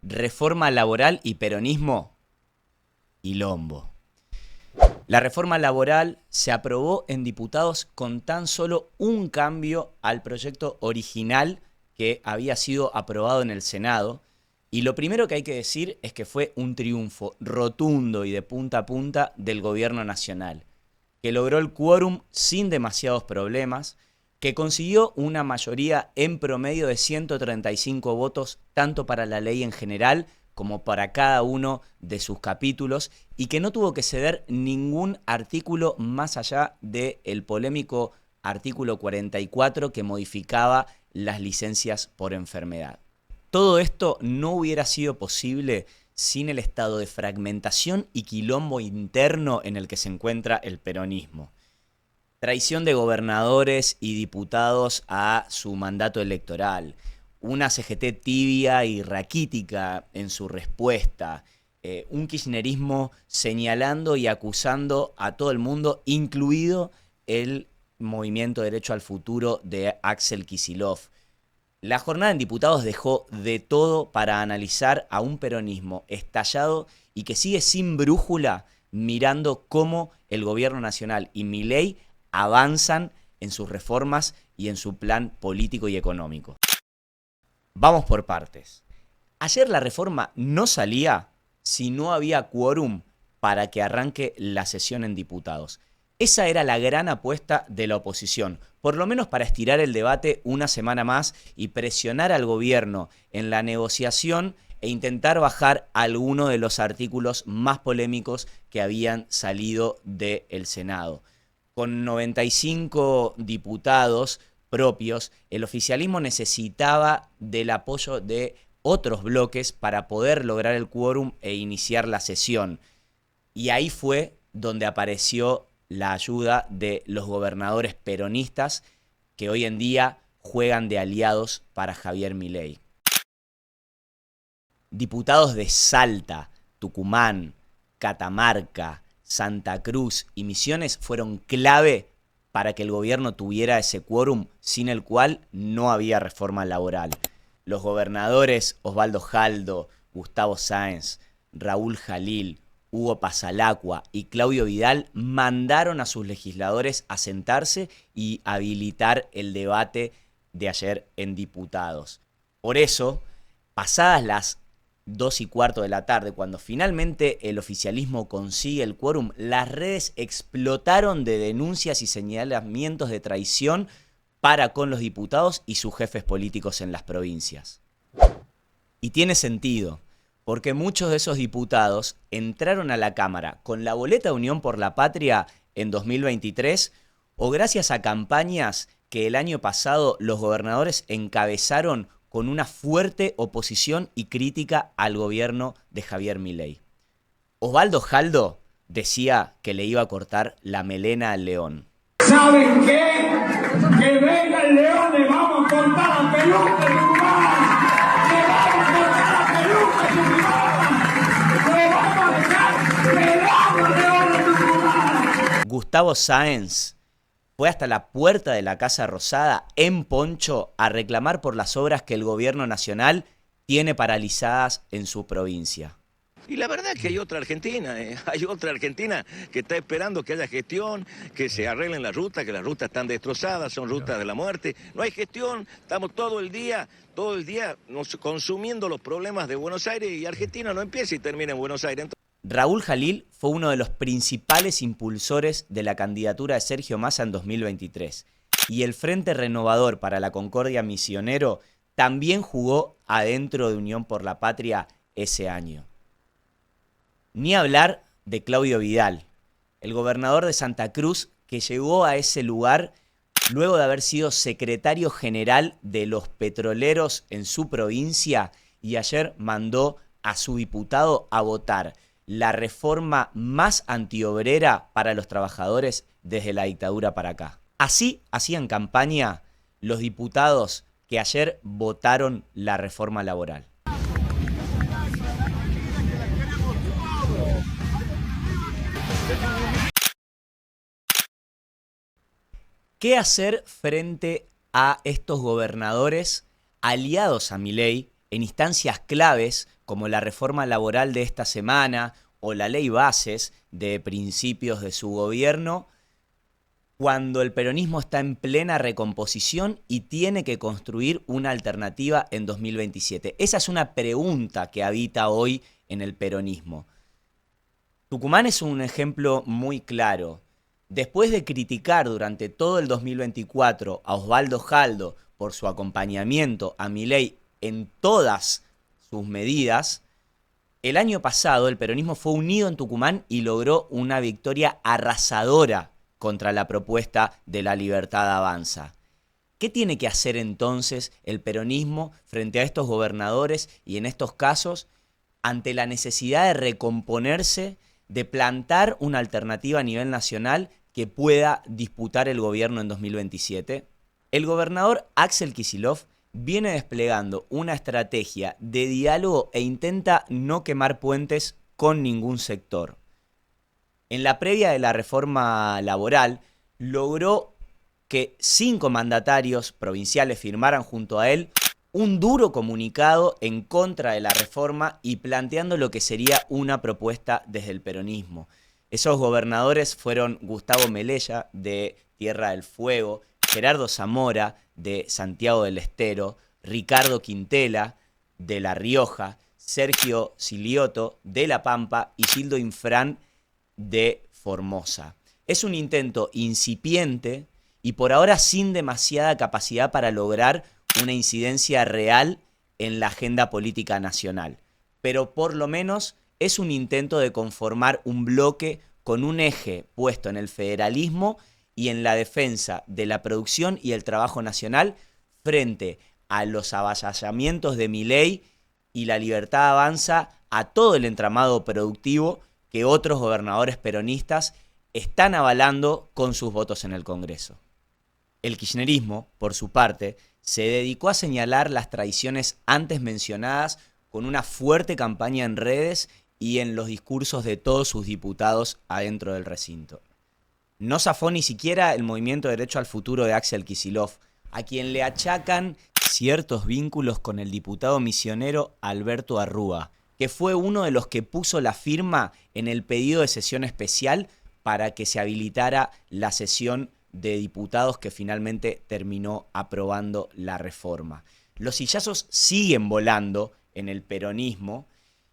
Reforma laboral y peronismo, quilombo. La reforma laboral se aprobó en diputados con tan solo un cambio al proyecto original que había sido aprobado en el Senado. Y lo primero que hay que decir es que fue un triunfo rotundo y de punta a punta del gobierno nacional, que logró el quórum sin demasiados problemas, que consiguió una mayoría en promedio de 135 votos, tanto para la ley en general como para cada uno de sus capítulos, y que no tuvo que ceder ningún artículo más allá del polémico artículo 44 que modificaba las licencias por enfermedad. Todo esto no hubiera sido posible sin el estado de fragmentación y quilombo interno en el que se encuentra el peronismo. Traición de gobernadores y diputados a su mandato electoral, una CGT tibia y raquítica en su respuesta, un kirchnerismo señalando y acusando a todo el mundo, incluido el Movimiento Derecho al Futuro de Axel Kicillof. La jornada en diputados dejó de todo para analizar a un peronismo estallado y que sigue sin brújula, mirando cómo el gobierno nacional y Milei avanzan en sus reformas y en su plan político y económico. Vamos por partes. Ayer la reforma no salía si no había quórum para que arranque la sesión en diputados. Esa era la gran apuesta de la oposición, por lo menos para estirar el debate una semana más y presionar al gobierno en la negociación e intentar bajar alguno de los artículos más polémicos que habían salido del Senado. Con 95 diputados propios, el oficialismo necesitaba del apoyo de otros bloques para poder lograr el quórum e iniciar la sesión. Y ahí fue donde apareció la ayuda de los gobernadores peronistas que hoy en día juegan de aliados para Javier Milei. Diputados de Salta, Tucumán, Catamarca, Santa Cruz y Misiones fueron clave para que el gobierno tuviera ese quórum sin el cual no había reforma laboral. Los gobernadores Osvaldo Jaldo, Gustavo Sáenz, Raúl Jalil, Hugo Pasalacqua y Claudio Vidal mandaron a sus legisladores a sentarse y habilitar el debate de ayer en diputados. Por eso, pasadas las 2:15 de la tarde, cuando finalmente el oficialismo consigue el quórum, las redes explotaron de denuncias y señalamientos de traición para con los diputados y sus jefes políticos en las provincias. Y tiene sentido, porque muchos de esos diputados entraron a la Cámara con la boleta de Unión por la Patria en 2023 o gracias a campañas que el año pasado los gobernadores encabezaron con una fuerte oposición y crítica al gobierno de Javier Milei. Osvaldo Jaldo decía que le iba a cortar la melena al león. ¿Saben qué? Que venga el león, le vamos a cortar la peluca de Tucumán. Le vamos a cortar la peluca de Tucumán. Le vamos a dejar pelado al león de Tucumán. Gustavo Sáenz fue hasta la puerta de la Casa Rosada en poncho a reclamar por las obras que el gobierno nacional tiene paralizadas en su provincia. Y la verdad es que hay otra Argentina, hay otra Argentina que está esperando que haya gestión, que se arreglen las rutas, que las rutas están destrozadas, son rutas de la muerte. No hay gestión, estamos todo el día consumiendo los problemas de Buenos Aires y Argentina no empieza y termina en Buenos Aires. Raúl Jalil fue uno de los principales impulsores de la candidatura de Sergio Massa en 2023. Y el Frente Renovador para la Concordia Misionero también jugó adentro de Unión por la Patria ese año. Ni hablar de Claudio Vidal, el gobernador de Santa Cruz que llegó a ese lugar luego de haber sido secretario general de los petroleros en su provincia y ayer mandó a su diputado a votar la reforma más antiobrera para los trabajadores desde la dictadura para acá. Así hacían campaña los diputados que ayer votaron la reforma laboral. ¿Qué hacer frente a estos gobernadores aliados a Milei en instancias claves como la reforma laboral de esta semana o la ley bases de principios de su gobierno, cuando el peronismo está en plena recomposición y tiene que construir una alternativa en 2027? Esa es una pregunta que habita hoy en el peronismo. Tucumán es un ejemplo muy claro. Después de criticar durante todo el 2024 a Osvaldo Jaldo por su acompañamiento a Milei en todas sus medidas, el año pasado el peronismo fue unido en Tucumán y logró una victoria arrasadora contra la propuesta de La Libertad Avanza. ¿Qué tiene que hacer entonces el peronismo frente a estos gobernadores y en estos casos ante la necesidad de recomponerse, de plantar una alternativa a nivel nacional que pueda disputar el gobierno en 2027? El gobernador Axel Kicillof viene desplegando una estrategia de diálogo e intenta no quemar puentes con ningún sector. En la previa de la reforma laboral, logró que 5 mandatarios provinciales firmaran junto a él un duro comunicado en contra de la reforma y planteando lo que sería una propuesta desde el peronismo. Esos gobernadores fueron Gustavo Melella, de Tierra del Fuego, Gerardo Zamora, de Santiago del Estero, Ricardo Quintela, de La Rioja, Sergio Silioto, de La Pampa y Gildo Infran, de Formosa. Es un intento incipiente y por ahora sin demasiada capacidad para lograr una incidencia real en la agenda política nacional. Pero por lo menos es un intento de conformar un bloque con un eje puesto en el federalismo y en la defensa de la producción y el trabajo nacional frente a los avasallamientos de Milei y La Libertad Avanza a todo el entramado productivo que otros gobernadores peronistas están avalando con sus votos en el Congreso. El kirchnerismo, por su parte, se dedicó a señalar las traiciones antes mencionadas con una fuerte campaña en redes y en los discursos de todos sus diputados adentro del recinto. No zafó ni siquiera el Movimiento Derecho al Futuro de Axel Kicillof, a quien le achacan ciertos vínculos con el diputado misionero Alberto Arrúa, que fue uno de los que puso la firma en el pedido de sesión especial para que se habilitara la sesión de diputados que finalmente terminó aprobando la reforma. Los sillazos siguen volando en el peronismo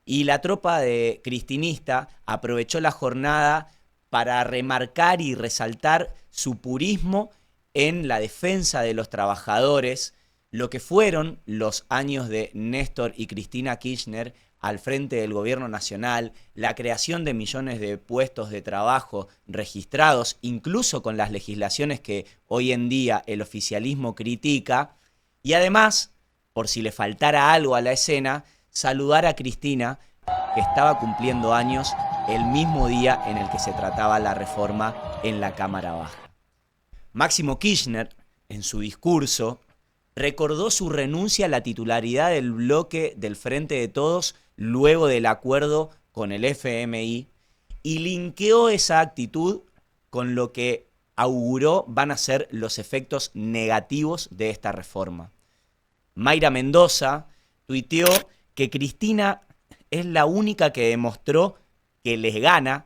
y la tropa de cristinista aprovechó la jornada para remarcar y resaltar su purismo en la defensa de los trabajadores, lo que fueron los años de Néstor y Cristina Kirchner al frente del gobierno nacional, la creación de millones de puestos de trabajo registrados, incluso con las legislaciones que hoy en día el oficialismo critica, y además, por si le faltara algo a la escena, saludar a Cristina, que estaba cumpliendo años el mismo día en el que se trataba la reforma en la Cámara Baja. Máximo Kirchner, en su discurso, recordó su renuncia a la titularidad del bloque del Frente de Todos luego del acuerdo con el FMI y linkeó esa actitud con lo que auguró van a ser los efectos negativos de esta reforma. Mayra Mendoza tuiteó que Cristina es la única que demostró que les gana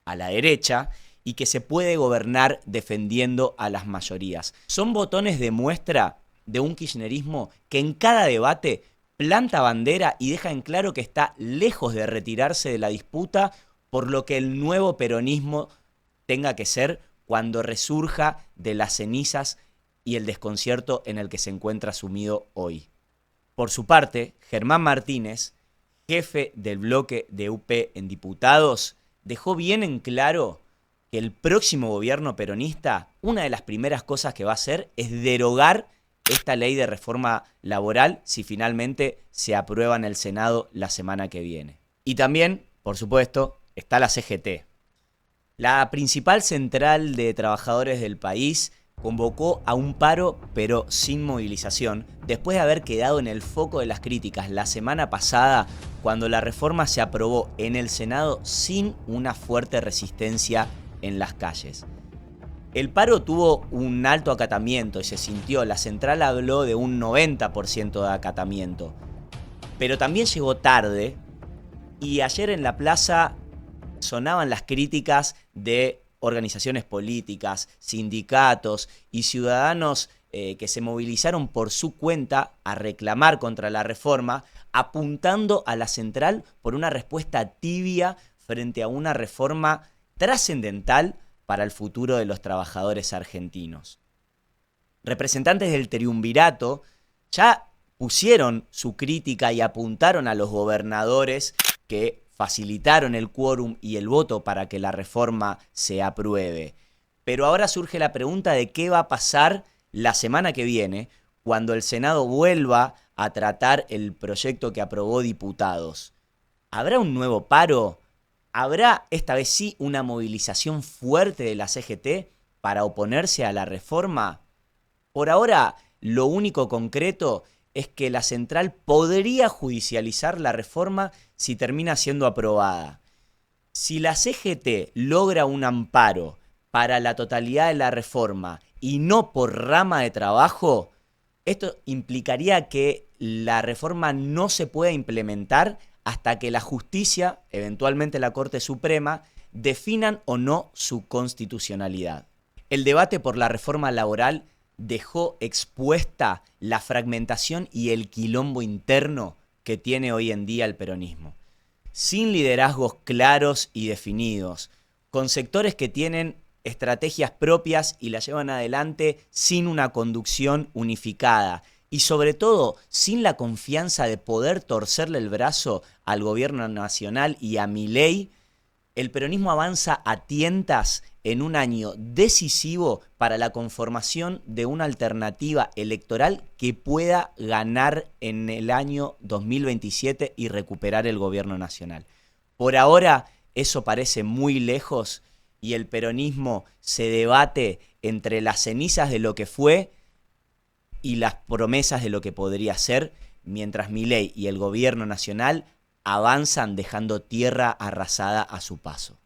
a la derecha y que se puede gobernar defendiendo a las mayorías. Son botones de muestra de un kirchnerismo que en cada debate planta bandera y deja en claro que está lejos de retirarse de la disputa por lo que el nuevo peronismo tenga que ser cuando resurja de las cenizas y el desconcierto en el que se encuentra sumido hoy. Por su parte, Germán Martínez, jefe del bloque de UP en diputados, dejó bien en claro que el próximo gobierno peronista, una de las primeras cosas que va a hacer es derogar esta ley de reforma laboral si finalmente se aprueba en el Senado la semana que viene. Y también, por supuesto, está la CGT. La principal central de trabajadores del país convocó a un paro, pero sin movilización, después de haber quedado en el foco de las críticas la semana pasada, cuando la reforma se aprobó en el Senado sin una fuerte resistencia en las calles. El paro tuvo un alto acatamiento y se sintió, la central habló de un 90% de acatamiento. pero también llegó tarde, y ayer en la plaza sonaban las críticas de organizaciones políticas, sindicatos y ciudadanos que se movilizaron por su cuenta a reclamar contra la reforma, apuntando a la central por una respuesta tibia frente a una reforma trascendental para el futuro de los trabajadores argentinos. Representantes del triunvirato ya pusieron su crítica y apuntaron a los gobernadores que facilitaron el quórum y el voto para que la reforma se apruebe. Pero ahora surge la pregunta de qué va a pasar la semana que viene, cuando el Senado vuelva a tratar el proyecto que aprobó diputados. ¿Habrá un nuevo paro? ¿Habrá esta vez sí una movilización fuerte de la CGT para oponerse a la reforma? Por ahora, lo único concreto es que la central podría judicializar la reforma si termina siendo aprobada. Si la CGT logra un amparo para la totalidad de la reforma y no por rama de trabajo, esto implicaría que la reforma no se pueda implementar hasta que la justicia, eventualmente la Corte Suprema, definan o no su constitucionalidad. El debate por la reforma laboral dejó expuesta la fragmentación y el quilombo interno que tiene hoy en día el peronismo. Sin liderazgos claros y definidos, con sectores que tienen estrategias propias y las llevan adelante sin una conducción unificada y sobre todo sin la confianza de poder torcerle el brazo al gobierno nacional y a Milei, el peronismo avanza a tientas en un año decisivo para la conformación de una alternativa electoral que pueda ganar en el año 2027 y recuperar el gobierno nacional. Por ahora eso parece muy lejos y el peronismo se debate entre las cenizas de lo que fue y las promesas de lo que podría ser, mientras Milei y el gobierno nacional avanzan dejando tierra arrasada a su paso.